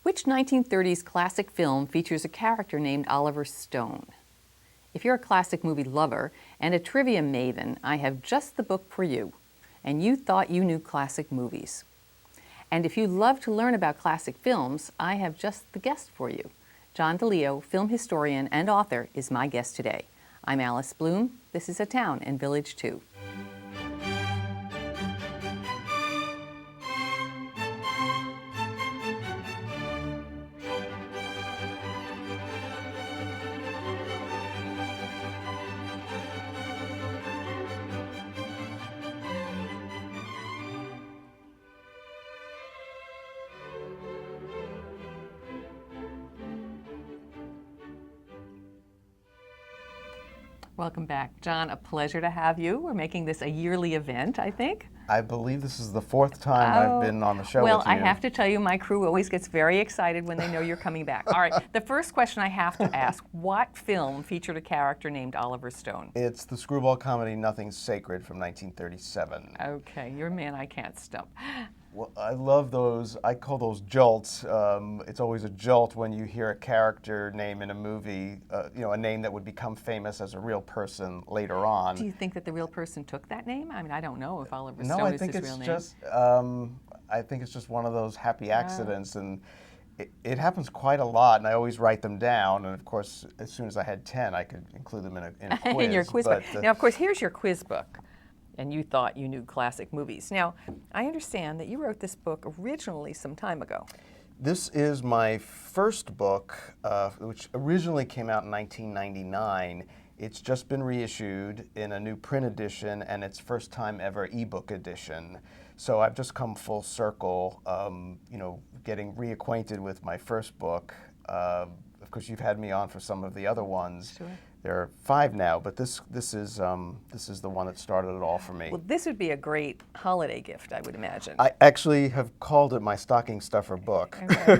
Which 1930s classic film features a character named Oliver Stone? If you're a classic movie lover and a trivia maven, I have just the book for you. And you thought you knew classic movies. And if you love to learn about classic films, I have just the guest for you. John DiLeo, film historian and author, is my guest today. I'm Alice Bloom. This is A Town and Village 2. Welcome back. John, a pleasure to have you. We're making this a yearly event, I think. I believe this is the fourth time I've been on the show with you. Well, I have to tell you, my crew always gets very excited when they know you're coming back. All right, the first question I have to ask, what film featured a character named Oliver Stone? It's the screwball comedy Nothing's Sacred from 1937. Okay, you're a man I can't stump. Well, I love those. I call those jolts. It's always a jolt when you hear a character name in a movie, a name that would become famous as a real person later on. Do you think that the real person took that name? I mean, I don't know if Oliver No, Stone I is think his it's real name. just. I think it's just one of those happy accidents, and it happens quite a lot. And I always write them down. And of course, as soon as I had 10, I could include them in a quiz. In your quiz book. Now, of course, here's your quiz book. And you thought you knew classic movies. Now, I understand that you wrote this book originally some time ago. This is my first book, which originally came out in 1999. It's just been reissued in a new print edition, and it's first time ever ebook edition. So I've just come full circle, getting reacquainted with my first book. Of course, you've had me on for some of the other ones. Sure. There are 5 now, but this is the one that started it all for me. Well, this would be a great holiday gift, I would imagine. I actually have called it my stocking stuffer book. Okay.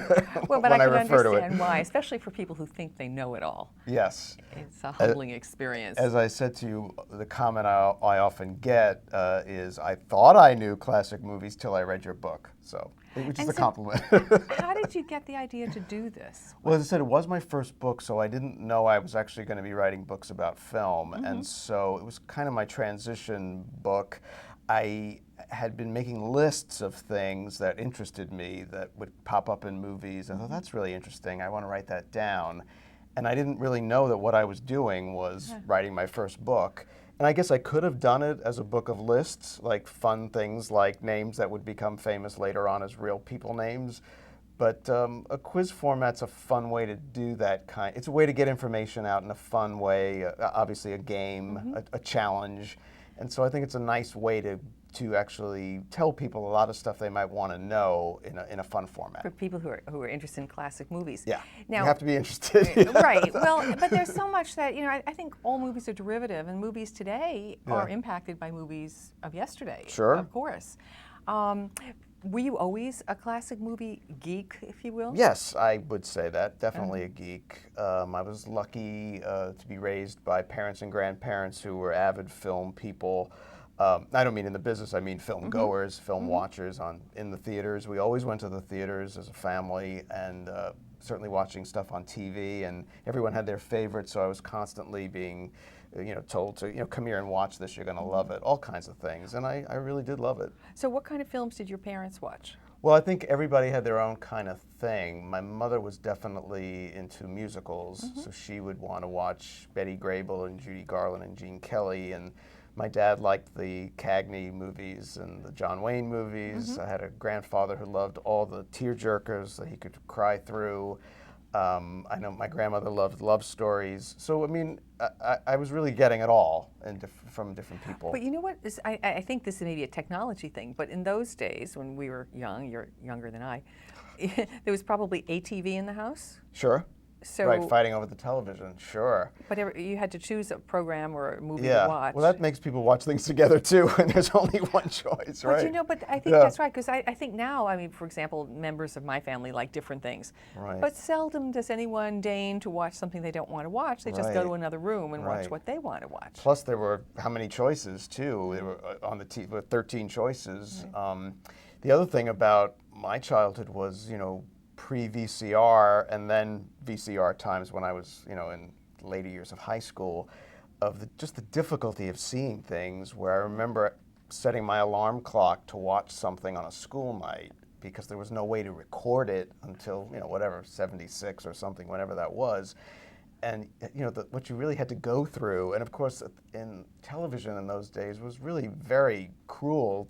Well, but when I can refer to it. understand why, especially for people who think they know it all. Yes. It's a humbling experience. As I said to you, the comment I often get is, I thought I knew classic movies till I read your book. So, which is a compliment. How did you get the idea to do this? Well, as I said, it was my first book, so I didn't know I was actually going to be writing books about film. Mm-hmm. And so it was kind of my transition book. I had been making lists of things that interested me that would pop up in movies. I thought, that's really interesting. I want to write that down. And I didn't really know that what I was doing was writing my first book. And I guess I could have done it as a book of lists, like fun things like names that would become famous later on as real people names. But a quiz format's a fun way to do that kind. It's a way to get information out in a fun way, obviously a game, a challenge. And so I think it's a nice way to actually tell people a lot of stuff they might want to know in a fun format. For people who are interested in classic movies. Yeah, now, you have to be interested. Right, well, but there's so much that, I think all movies are derivative, and movies today are impacted by movies of yesterday. Sure. Of course. Were you always a classic movie geek, if you will? Yes, I would say that. Definitely a geek. I was lucky to be raised by parents and grandparents who were avid film people. I don't mean in the business, I mean film goers, film watchers in the theaters. We always went to the theaters as a family, and certainly watching stuff on TV, and everyone had their favorites, so I was constantly being told to, come here and watch this, you're going to love it, all kinds of things, and I really did love it. So what kind of films did your parents watch? Well, I think everybody had their own kind of thing. My mother was definitely into musicals, so she would want to watch Betty Grable and Judy Garland and Gene Kelly, and my dad liked the Cagney movies and the John Wayne movies. I had a grandfather who loved all the tearjerkers that he could cry through. I know my grandmother loved love stories. So, I mean, I was really getting it all from different people. But you know what? I think this may be a technology thing, but in those days when we were young, you're younger than I, there was probably ATV in the house? Sure. So, right, fighting over the television, sure. But you had to choose a program or a movie to watch. Well, that makes people watch things together too, and there's only one choice, right? But I think that's right, because I think now, for example, members of my family like different things. Right. But seldom does anyone deign to watch something they don't want to watch. They just go to another room and watch what they want to watch. Plus, there were how many choices too? There were on the TV with 13 choices. The other thing about my childhood was, pre-VCR and then VCR times when I was, in later years of high school, of just the difficulty of seeing things, where I remember setting my alarm clock to watch something on a school night because there was no way to record it until, whatever, 76 or something, whenever that was. And, what you really had to go through, and of course, in television in those days was really very cruel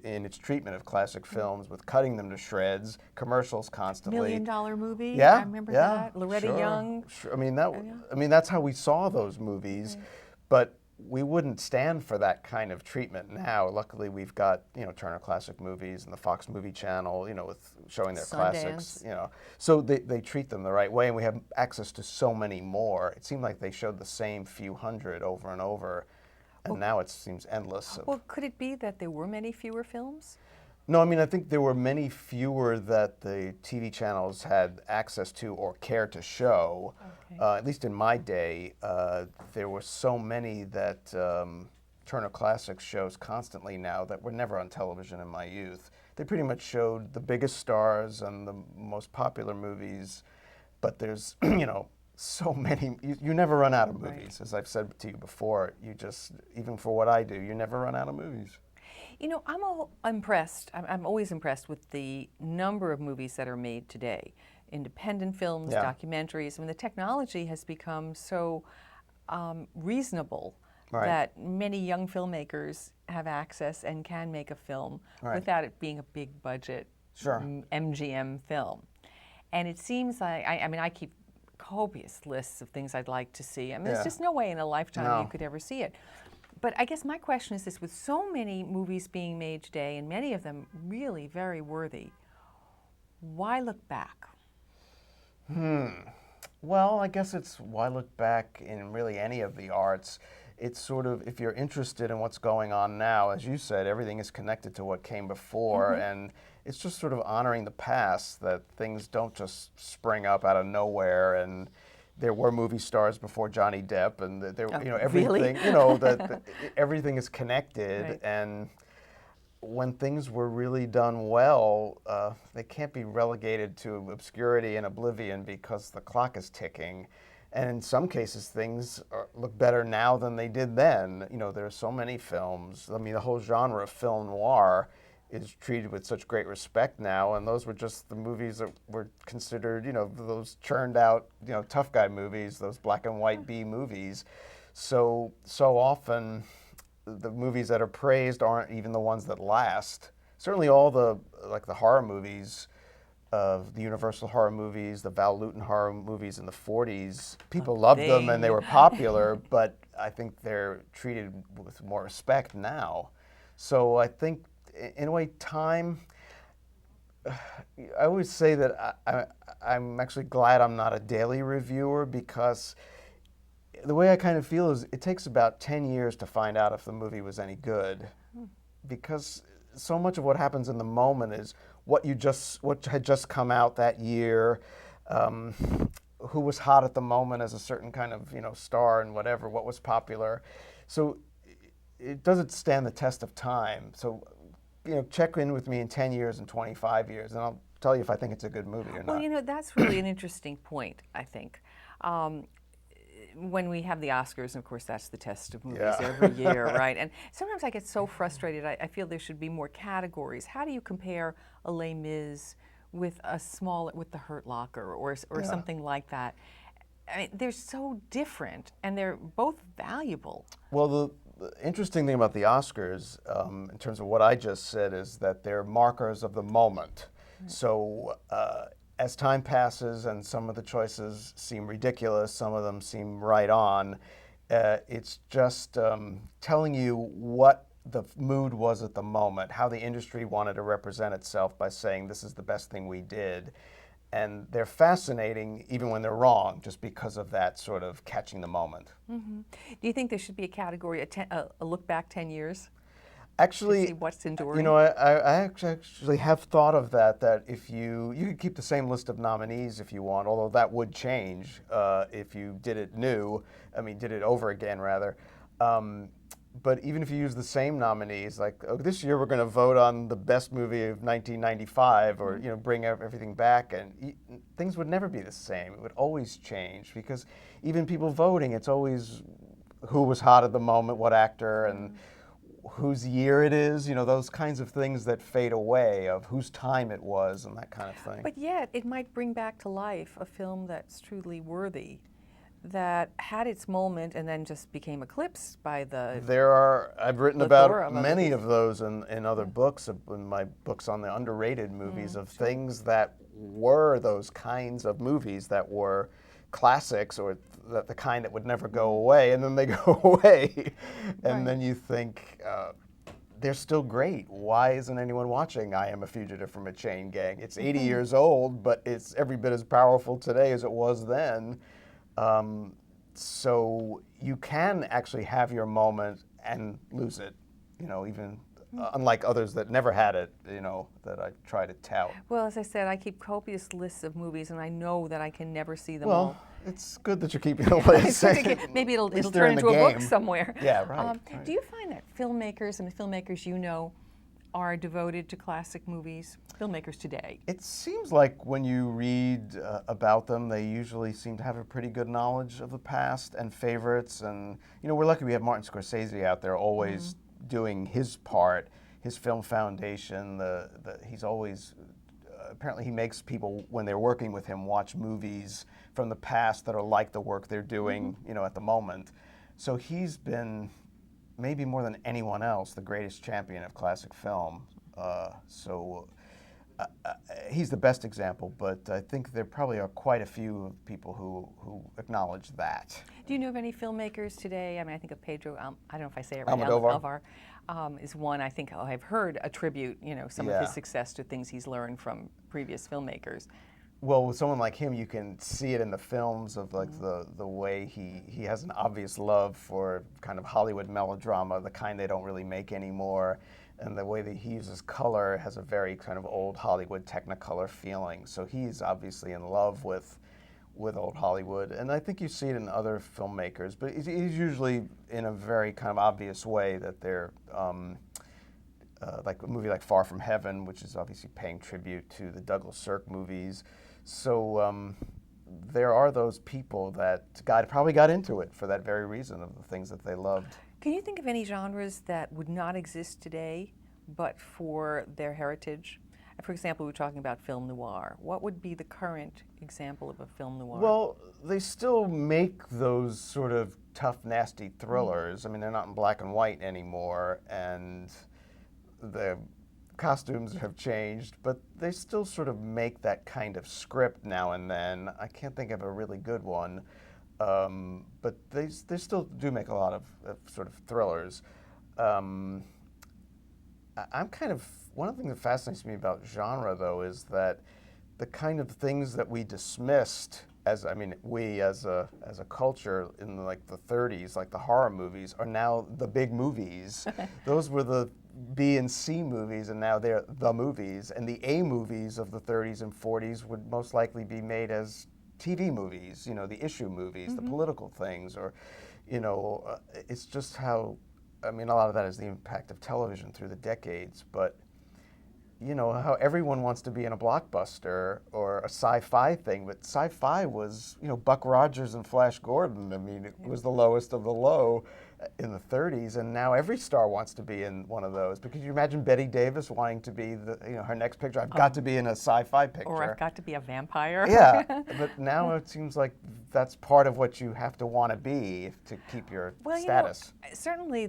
in its treatment of classic films, with cutting them to shreds, commercials constantly. $1 Million Movie. Yeah, I remember that. Loretta sure, Young. Sure. I mean, that's how we saw those movies, Right. but we wouldn't stand for that kind of treatment now. Luckily, we've got Turner Classic Movies and the Fox Movie Channel, with showing their classics. So they treat them the right way, and we have access to so many more. It seemed like they showed the same few hundred over and over, and now it seems endless. Well, could it be that there were many fewer films? No, I mean, I think there were many fewer that the TV channels had access to or cared to show. Okay. At least in my day, there were so many that Turner Classics shows constantly now that were never on television in my youth. They pretty much showed the biggest stars and the most popular movies, but there's, so many. You never run out of movies. Right. As I've said to you before, even for what I do, you never run out of movies. I'm impressed. I'm always impressed with the number of movies that are made today. Independent films, documentaries. I mean, the technology has become so reasonable that many young filmmakers have access and can make a film without it being a big budget MGM film. And it seems like, I keep copious lists of things I'd like to see. I mean, there's just no way in a lifetime you could ever see it. But I guess my question is this: with so many movies being made today, and many of them really very worthy, why look back? Well, I guess it's why look back in really any of the arts. It's sort of, if you're interested in what's going on now, as you said, everything is connected to what came before, and it's just sort of honoring the past, that things don't just spring up out of nowhere. And there were movie stars before Johnny Depp, and everything, really? Everything is connected. And when things were really done well, they can't be relegated to obscurity and oblivion because the clock is ticking. And in some cases, things look better now than they did then. There are so many films. I mean, the whole genre of film noir is treated with such great respect now, and those were just the movies that were considered, those churned out, tough guy movies, those black and white B movies. So often, the movies that are praised aren't even the ones that last. Certainly all the horror movies, the Universal horror movies, the Val Lewton horror movies in the 40s, people loved them and they were popular, but I think they're treated with more respect now. So I think, in a way, time, I always say that I'm actually glad I'm not a daily reviewer, because the way I kind of feel is it takes about 10 years to find out if the movie was any good, because so much of what happens in the moment is what had just come out that year, who was hot at the moment as a certain kind of star and whatever, what was popular. So it doesn't stand the test of time. So check in with me in 10 years and 25 years, and I'll tell you if I think it's a good movie or not. Well, that's really an interesting point, I think. When we have the Oscars, and of course that's the test of movies every year, right? And sometimes I get so frustrated. I feel there should be more categories. How do you compare a Les Mis with the Hurt Locker or something like that? I mean, they're so different, and they're both valuable. Well, the interesting thing about the Oscars, in terms of what I just said, is that they're markers of the moment. So as time passes and some of the choices seem ridiculous, some of them seem right on, it's just telling you what the mood was at the moment, how the industry wanted to represent itself by saying this is the best thing we did. And they're fascinating even when they're wrong, just because of that sort of catching the moment. Mm-hmm. Do you think there should be a category, a look back 10 years? Actually, to see what's enduring? I actually have thought of that if you could keep the same list of nominees if you want, although that would change if you did it over again rather. but even if you use the same nominees, like, oh, this year we're going to vote on the best movie of 1995, or bring everything back, and things would never be the same. It would always change, because even people voting, it's always who was hot at the moment, what actor, and whose year it is. Those kinds of things that fade away, of whose time it was, and that kind of thing. But yet, it might bring back to life a film that's truly worthy, that had its moment and then just became eclipsed by the... I've written about many of those in other books, in my books on the underrated movies, of things that were those kinds of movies that were classics, or the kind that would never go away, and then they go away. And then you think, they're still great. Why isn't anyone watching I Am a Fugitive from a Chain Gang? It's 80 years old, but it's every bit as powerful today as it was then. So you can actually have your moment and lose it, even unlike others that never had it, that I try to tout. Well, as I said, I keep copious lists of movies, and I know that I can never see them well, all. It's good that you're keeping a list. Maybe it'll turn into a book somewhere. Yeah, right. Do you find that filmmakers and the filmmakers are devoted to classic movies? Filmmakers today. It seems like when you read about them, they usually seem to have a pretty good knowledge of the past and favorites. And we're lucky we have Martin Scorsese out there, always doing his part, his film foundation. He's always apparently he makes people, when they're working with him, watch movies from the past that are like the work they're doing, at the moment. So he's been, maybe more than anyone else, the greatest champion of classic film. He's the best example, but I think there probably are quite a few people who acknowledge that. Do you know of any filmmakers today? I mean, I think of Pedro, I don't know if I say it right, Almodovar is one. I think I've heard attribute, some of his success to things he's learned from previous filmmakers. Well, with someone like him, you can see it in the films of like the way he has an obvious love for kind of Hollywood melodrama, the kind they don't really make anymore, and the way that he uses color has a very kind of old Hollywood Technicolor feeling. So he's obviously in love with old Hollywood, and I think you see it in other filmmakers, but he's usually in a very kind of obvious way that they're like a movie like Far From Heaven, which is obviously paying tribute to the Douglas Sirk movies. So there are those people that probably got into it for that very reason, of the things that they loved. Can you think of any genres that would not exist today but for their heritage? For example, we're talking about film noir. What would be the current example of a film noir? Well, they still make those sort of tough, nasty thrillers. I mean, they're not in black and white anymore, and the costumes have changed, but they still sort of make that kind of script now and then. I can't think of a really good one, but they still do make a lot of sort of thrillers. I'm kind of, one of the things that fascinates me about genre, though, is that the kind of things that we dismissed we as a culture in like the 30s, like the horror movies, are now the big movies. Those were the B and C movies, and now they're the movies. And the A movies of the 30s and 40s would most likely be made as TV movies, the issue movies, the political things, or, it's just how, a lot of that is the impact of television through the decades, but how everyone wants to be in a blockbuster or a sci-fi thing, but sci-fi was, Buck Rogers and Flash Gordon. It was the lowest of the low in the 30s, and now every star wants to be in one of those. Because you imagine Bette Davis wanting to be her next picture, I've got to be in a sci-fi picture. Or I've got to be a vampire. Yeah, but now it seems like that's part of what you have to want to be to keep your status. Certainly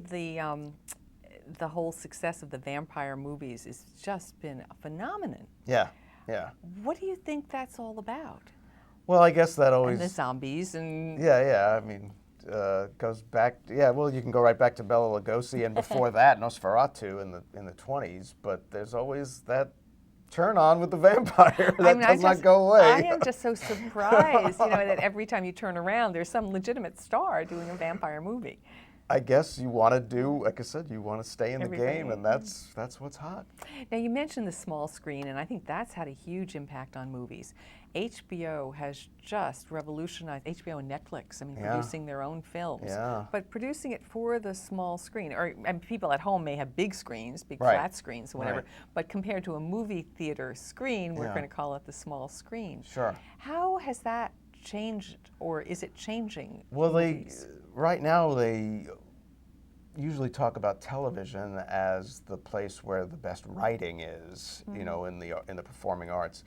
the whole success of the vampire movies has just been a phenomenon. Yeah. What do you think that's all about? Well, I guess that always... And the zombies and... Yeah. Goes back... you can go right back to Bela Lugosi, and before that, Nosferatu in the 20s, but there's always that turn on with the vampire that does not go away. I am just so surprised, that every time you turn around, there's some legitimate star doing a vampire movie. I guess you want to do, like I said, you want to stay in the Everything. game, and that's what's hot. Now, you mentioned the small screen, and I think that's had a huge impact on movies. HBO has just revolutionized, HBO and Netflix, I mean, Yeah. producing their own films, Yeah. but producing it for the small screen. And people at home may have big screens, big Right. flat screens, or whatever, Right. but compared to a movie theater screen, we're Yeah. going to call it the small screen. Sure. How has that changed, or is it changing Well, movies? right now they usually talk about television as the place where the best writing is, you know, in the performing arts.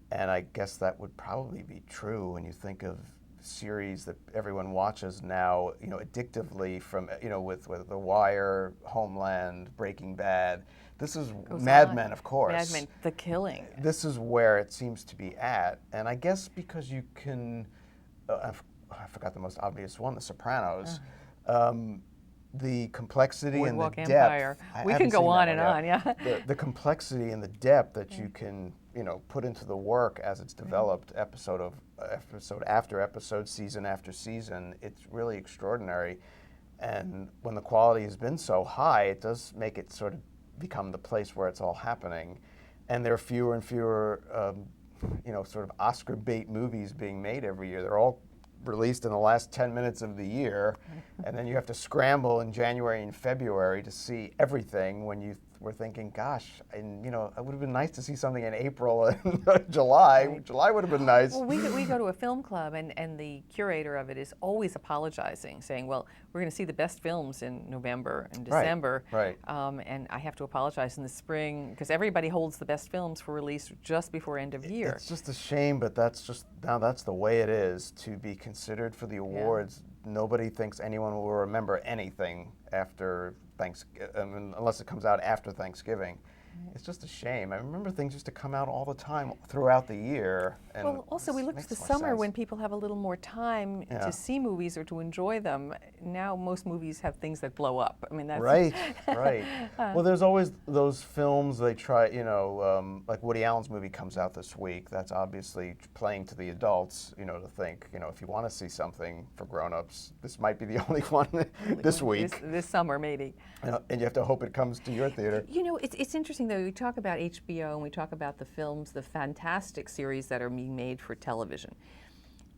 And I guess that would probably be true when you think of series that everyone watches now, you know, addictively from, you know, with The Wire, Homeland, Breaking Bad. This is Mad Men, of course. Mad Men, The Killing. This is where it seems to be at. And I guess because you can, I forgot the most obvious one, The Sopranos. The complexity and the Boardwalk depth. Empire. We can go on and on, yeah. The complexity and the depth that you can, you know, put into the work as it's developed, episode after episode, season after season, it's really extraordinary. And when the quality has been so high, it does make it sort of become the place where it's all happening. And there are fewer and fewer, you know, sort of Oscar bait movies being made every year. They're all released in the last 10 minutes of the year, and then you have to scramble in January and February to see everything when you were thinking, gosh, and you know, it would have been nice to see something in April and July. Right. July would have been nice. Well, we go to a film club, and the curator of it is always apologizing, saying, well, we're going to see the best films in November and December, Right. And I have to apologize in the spring, because everybody holds the best films for release just before end of year. It's just a shame, but that's the way it is to be considered for the awards. Nobody thinks anyone will remember anything after Thanksgiving, unless it comes out after Thanksgiving. It's just a shame. I remember things used to come out all the time throughout the year. And Well, also we look to makes the more summer sense. when people have a little more time to see movies or to enjoy them. Now most movies have things that blow up. I mean, that's Right, right. Well, there's always those films they try, you know, like Woody Allen's movie comes out this week. That's obviously playing to the adults, you know, to think, you know, if you want to see something for grown-ups, this might be the only one this week. This summer, maybe. And you have to hope it comes to your theater. You know, it's interesting, though. We talk about HBO and we talk about the films, the fantastic series that are being made for television.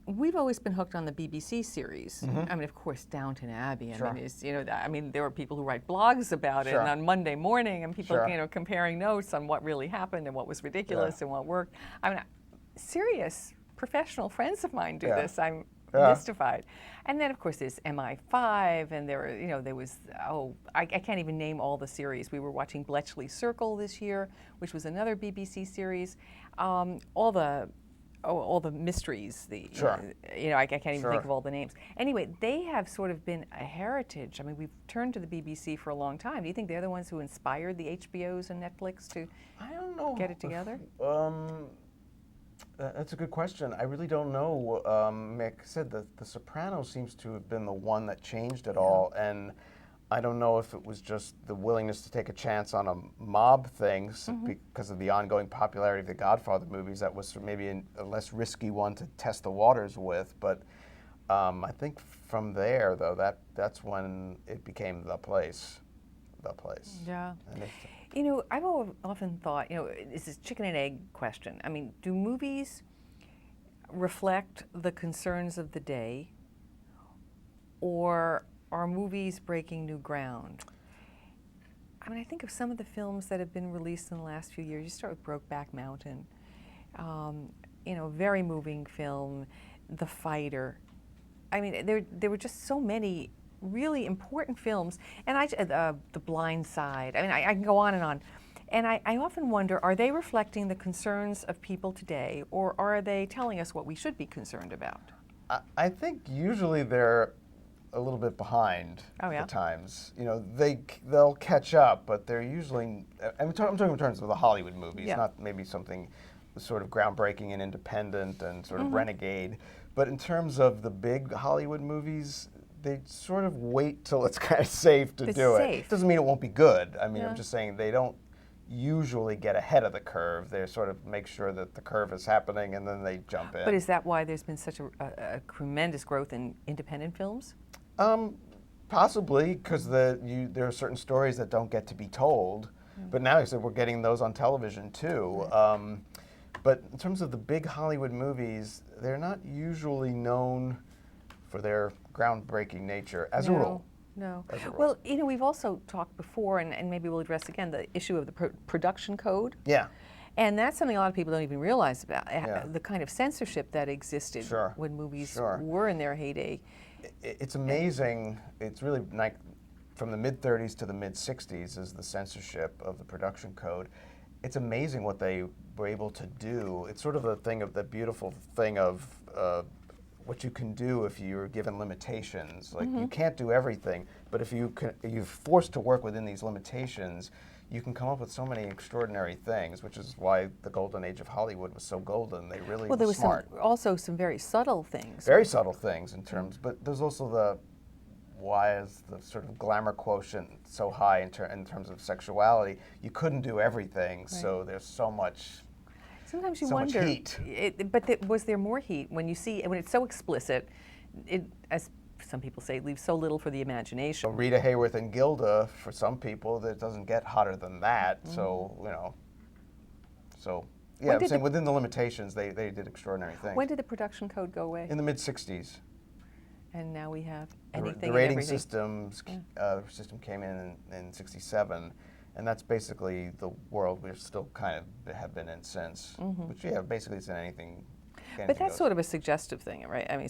We've always been hooked on the BBC series. I mean, of course, Downton Abbey. I mean, it's, you know, I mean, there were people who write blogs about it, and on Monday morning, and people, you know, comparing notes on what really happened and what was ridiculous and what worked. I mean, serious professional friends of mine do this. I'm mystified. And then, of course, there's MI5, and there was, I can't even name all the series. We were watching Bletchley Circle this year, which was another BBC series. All the mysteries, you know, I can't even think of all the names. Anyway, they have sort of been a heritage. I mean, we've turned to the BBC for a long time. Do you think they're the ones who inspired the HBOs and Netflix to get it together? That's a good question. I really don't know. Like I said, The Sopranos seems to have been the one that changed it all, and I don't know if it was just the willingness to take a chance on a mob thing because of the ongoing popularity of the Godfather movies. That was maybe a less risky one to test the waters with, but I think from there, though, that's when it became the place. The place. Yeah. You know, I've often thought, you know, it's this chicken and egg question. I mean, do movies reflect the concerns of the day, or are movies breaking new ground? I mean, I think of some of the films that have been released in the last few years. You start with Brokeback Mountain, you know, very moving film, The Fighter. I mean, there were just so many really important films, and The Blind Side. I mean, I can go on. And I often wonder, are they reflecting the concerns of people today, or are they telling us what we should be concerned about? I think usually they're a little bit behind the times. You know, they'll catch up, but they're usually, I'm talking in terms of the Hollywood movies, not maybe something sort of groundbreaking and independent and sort of renegade. But in terms of the big Hollywood movies, they sort of wait till it's kind of safe to do it. It doesn't mean it won't be good. I mean, I'm just saying they don't usually get ahead of the curve. They sort of make sure that the curve is happening, and then they jump in. But is that why there's been such a tremendous growth in independent films? Possibly, because there are certain stories that don't get to be told. But now, except we're getting those on television too. Right. But in terms of the big Hollywood movies, they're not usually known for their groundbreaking nature, as a rule. No. As a rule. Well, we've also talked before, and maybe we'll address again, the issue of the production code. Yeah. And that's something a lot of people don't even realize about, Yeah. the kind of censorship that existed when movies were in their heyday. It's amazing. It's really like from the mid-30s to the mid-60s is the censorship of the production code. It's amazing what they were able to do. It's sort of the beautiful thing of what you can do if you're given limitations. Like you can't do everything, but if you're forced to work within these limitations, you can come up with so many extraordinary things, which is why the golden age of Hollywood was so golden. They really Well, there were was smart. also some very subtle things. Very subtle things in terms, but there's also why is the sort of glamour quotient so high in terms of sexuality? You couldn't do everything, so there's so much. Sometimes you so wonder, much heat. Was there more heat when when it's so explicit? It, as some people say, leaves so little for the imagination. Rita Hayworth and Gilda, for some people, that doesn't get hotter than that. So yeah, I'm saying within the limitations, they did extraordinary things. When did the production code go away? In the mid-60s. And now we have anything The rating and everything. system came in '67, and that's basically the world we're still kind of have been in since. Which basically isn't anything. But that's sort of a suggestive thing, right? I mean,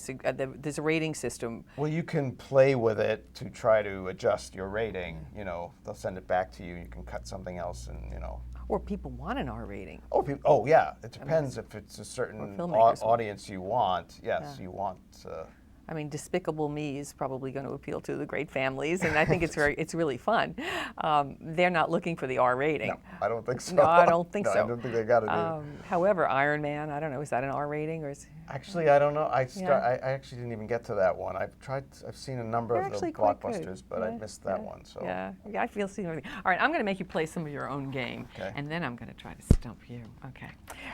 there's a rating system. Well, you can play with it to try to adjust your rating. They'll send it back to you. You can cut something else, and Or people want an R rating. Oh yeah. It depends if it's a certain audience you want. Yes, you want. I mean, Despicable Me is probably going to appeal to the great families, and I think it's really fun. They're not looking for the R rating. No, I don't think so. No, I don't think so. I don't think they got to do. However, Iron Man, I don't know, is that an R rating or is? Actually, I don't know. I actually didn't even get to that one. I've seen a number of the blockbusters, but I missed that one. So yeah, I feel seeing everything. All right, I'm going to make you play some of your own game, and then I'm going to try to stump you. Okay.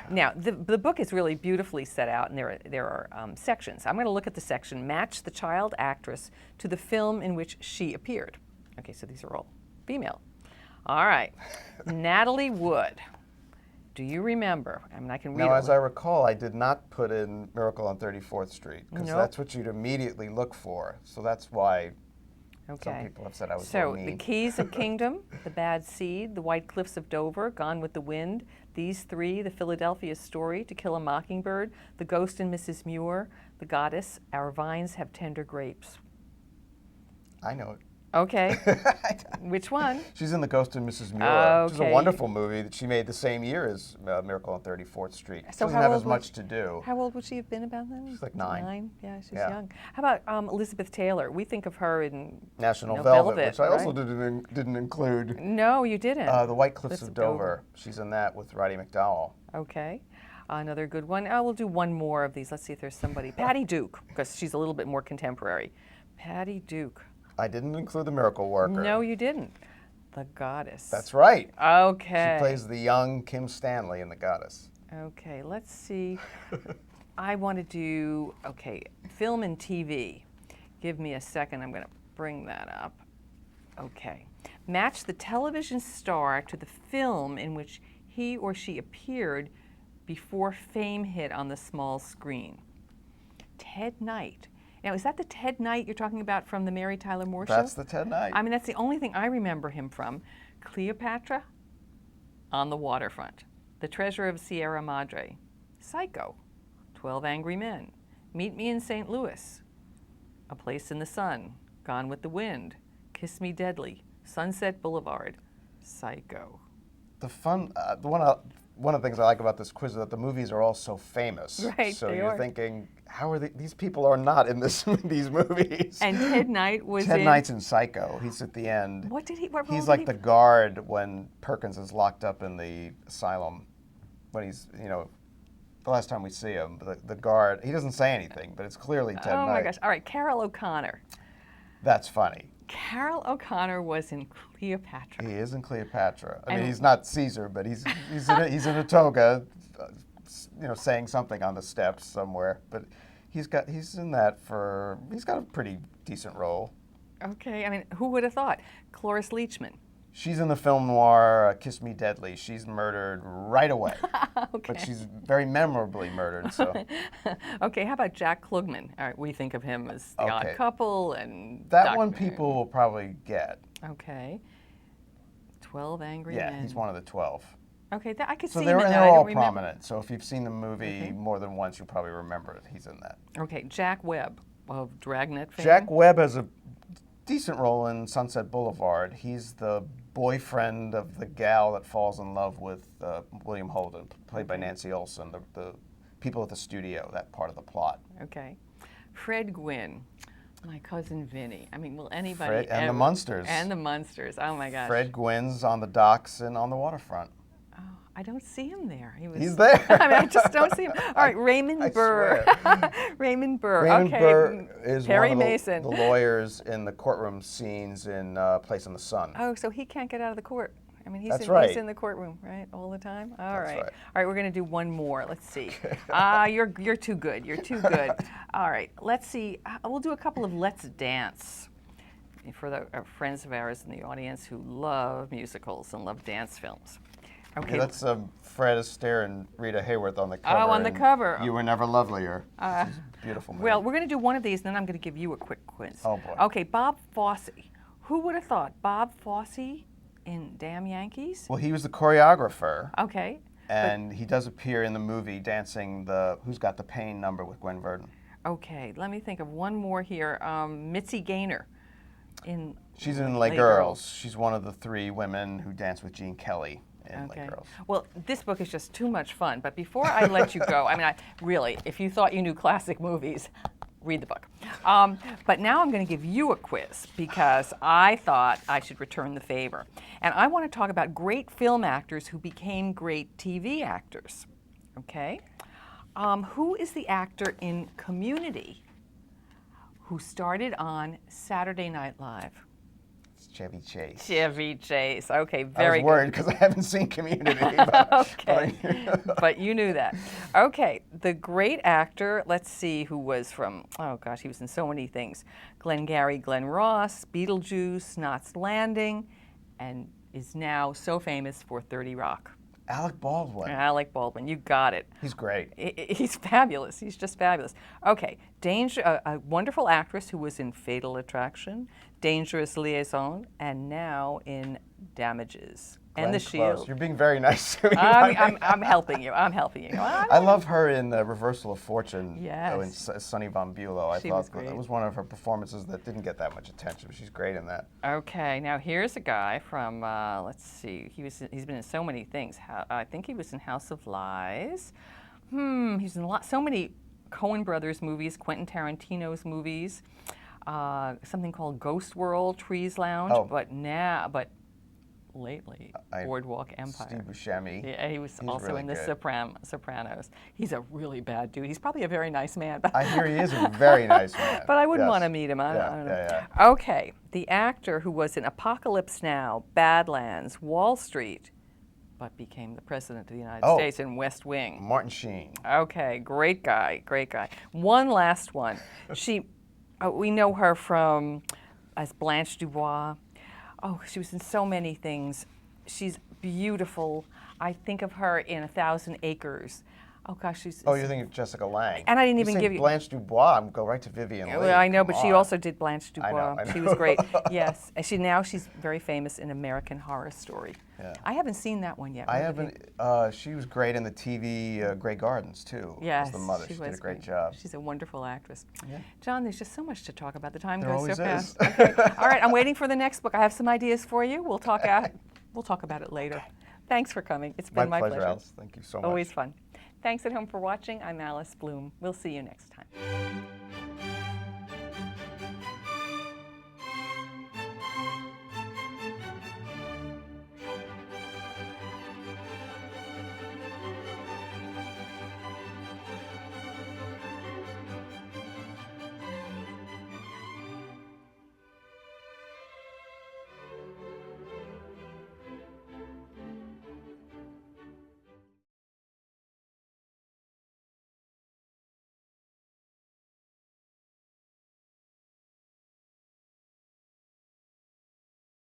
Now, the book is really beautifully set out, and there are sections. I'm going to look at the section, match the child actress to the film in which she appeared. Okay, so these are all female. All right. Natalie Wood. Do you remember? I mean, I can read it. Now, as I recall, I did not put in Miracle on 34th Street, because that's what you'd immediately look for. So that's why some people have said I was so mean. The Keys of Kingdom, The Bad Seed, The White Cliffs of Dover, Gone with the Wind, These Three, The Philadelphia Story, To Kill a Mockingbird, The Ghost and Mrs. Muir, The Goddess, Our Vines Have Tender Grapes. I know it. Okay. Which one? She's in The Ghost and Mrs. Muir, which is a wonderful movie that she made the same year as Miracle on 34th Street. So doesn't have as much to do. How old would she have been about then? She's like 9. 9? Yeah, she's young. How about Elizabeth Taylor? We think of her in National Velvet, which I also didn't include. No, you didn't. The White Cliffs of Dover. She's in that with Roddy McDowall. Okay. Another good one. We'll do one more of these. Let's see if there's somebody. Patty Duke, because she's a little bit more contemporary. Patty Duke. I didn't include the Miracle Worker. No, you didn't. The Goddess. That's right. Okay. She plays the young Kim Stanley in The Goddess. Okay, let's see. I want to do, film and TV. Give me a second. I'm going to bring that up. Okay. Match the television star to the film in which he or she appeared before fame hit on the small screen. Ted Knight. Now, is that the Ted Knight you're talking about from the Mary Tyler Moore Show? That's the Ted Knight. I mean, that's the only thing I remember him from. Cleopatra, On the Waterfront, The Treasure of Sierra Madre, Psycho, 12 Angry Men, Meet Me in St. Louis, A Place in the Sun, Gone with the Wind, Kiss Me Deadly, Sunset Boulevard, Psycho. The fun, one of the things I like about this quiz is that the movies are all so famous. Right, so you're thinking, how are these people are not in these movies? And Ted Knight was Ted Knight's in Psycho. He's at the end. What did he? He's like the guard when Perkins is locked up in the asylum. When he's, the last time we see him, the guard. He doesn't say anything, but it's clearly Ted Knight. Oh my gosh! All right, Carol O'Connor. That's funny. Carol O'Connor was in Cleopatra. He is in Cleopatra. I mean, he's not Caesar, but he's in a toga, saying something on the steps somewhere. But he's got a pretty decent role. Okay, I mean, who would have thought? Cloris Leachman. She's in the film noir Kiss Me Deadly. She's murdered right away. Okay. But she's very memorably murdered, so. Okay, how about Jack Klugman? All right, we think of him as The Odd Couple and that one people will probably get. Okay. 12 Angry Men. Yeah, he's one of the 12. Okay, I could see So him in that. they're I all don't remember. prominent. So if you've seen the movie more than once, you'll probably remember it. He's in that. Okay, Jack Webb of Dragnet fame. Jack Webb has a decent role in Sunset Boulevard. He's the boyfriend of the gal that falls in love with William Holden, played by Nancy Olson, the people at the studio, that part of the plot. Okay. Fred Gwynn, my cousin Vinny. I mean, will anybody Fred, and ever... the Munsters. And the Munsters. Oh, my gosh. Fred Gwynn's on the docks and on the waterfront. Oh, I don't see him there. He's there. I mean, I just don't see him. All right, Raymond Burr. Raymond Burr. Raymond okay. Burr is Perry one of Mason. the lawyers in the courtroom scenes in Place in the Sun. Oh, so he can't get out of the court. I mean, he's right. in the courtroom, right, all the time? All That's right. right. All right, we're going to do one more. Let's see. You're too good. You're too good. All right, let's see. We'll do a couple of Let's Dance for the friends of ours in the audience who love musicals and love dance films. Okay. That's Fred Astaire and Rita Hayworth on the cover. Oh, on the cover. You Were Never Lovelier. It's a beautiful movie. Well, we're going to do one of these, and then I'm going to give you a quick quiz. Oh, boy. Okay, Bob Fosse. Who would have thought Bob Fosse in Damn Yankees? Well, he was the choreographer. Okay. And he does appear in the movie dancing the Who's Got the Pain number with Gwen Verdon. Okay, let me think of one more here. Mitzi Gaynor in She's in Les Girls. She's one of the 3 women who dance with Gene Kelly in Les Girls. Well, this book is just too much fun, but before I let you go, I mean, really, if you thought you knew classic movies, read the book. But now I'm going to give you a quiz because I thought I should return the favor. And I want to talk about great film actors who became great TV actors. Okay? Who is the actor in Community who started on Saturday Night Live? It's Chevy Chase. Chevy Chase. Okay, very good. I was worried because I haven't seen Community. Okay, but you knew that. Okay, the great actor, let's see who was from, oh gosh, he was in so many things. Glengarry Glen Ross, Beetlejuice, Knots Landing, and is now so famous for 30 Rock. Alec Baldwin. Alec Baldwin, you got it. He's great. He's fabulous. He's just fabulous. Okay, a wonderful actress who was in Fatal Attraction, Dangerous Liaison, and now in Damages. Glenn And The Close. Shield. You're being very nice to me. I'm helping you. I'm helping you. I love her in Reversal of Fortune. Yes. In Sonny Von Bulow. She was great. That was one of her performances that didn't get that much attention. She's great in that. Okay, now here's a guy from, let's see, he's been in so many things. I think he was in House of Lies. He's in so many Coen Brothers movies, Quentin Tarantino's movies, something called Ghost World, Trees Lounge, but lately, Boardwalk Empire. Steve Buscemi. Yeah, he's also really in The good. Sopranos. He's a really bad dude. He's probably a very nice man. But I hear he is a very nice man. But I wouldn't want to meet him. I don't know. Okay, the actor who was in Apocalypse Now, Badlands, Wall Street, but became the President of the United States in West Wing. Martin Sheen. Okay, great guy, great guy. One last one. We know her from as Blanche Dubois. Oh, she was in so many things. She's beautiful. I think of her in 1,000 Acres. Oh gosh, she's. Oh, you're thinking of Jessica Lange. And I didn't even give you Blanche Dubois. I'm go right to Vivian Leigh. Well, I know, Come but she on. also did Blanche Dubois. I know. She was great. Yes, and she's very famous in American Horror Story. Yeah. I haven't seen that one yet. I haven't. She was great in the TV Grey Gardens too. Yes, as the mother. She did a great job. She's a wonderful actress. Yeah. John, there's just so much to talk about. The time There goes always so fast. is. Okay. All right, I'm waiting for the next book. I have some ideas for you. We'll talk about it later. Thanks for coming. It's been my pleasure. Alice. Thank you so much. Always fun. Thanks at home for watching. I'm Alice Bloom. We'll see you next time.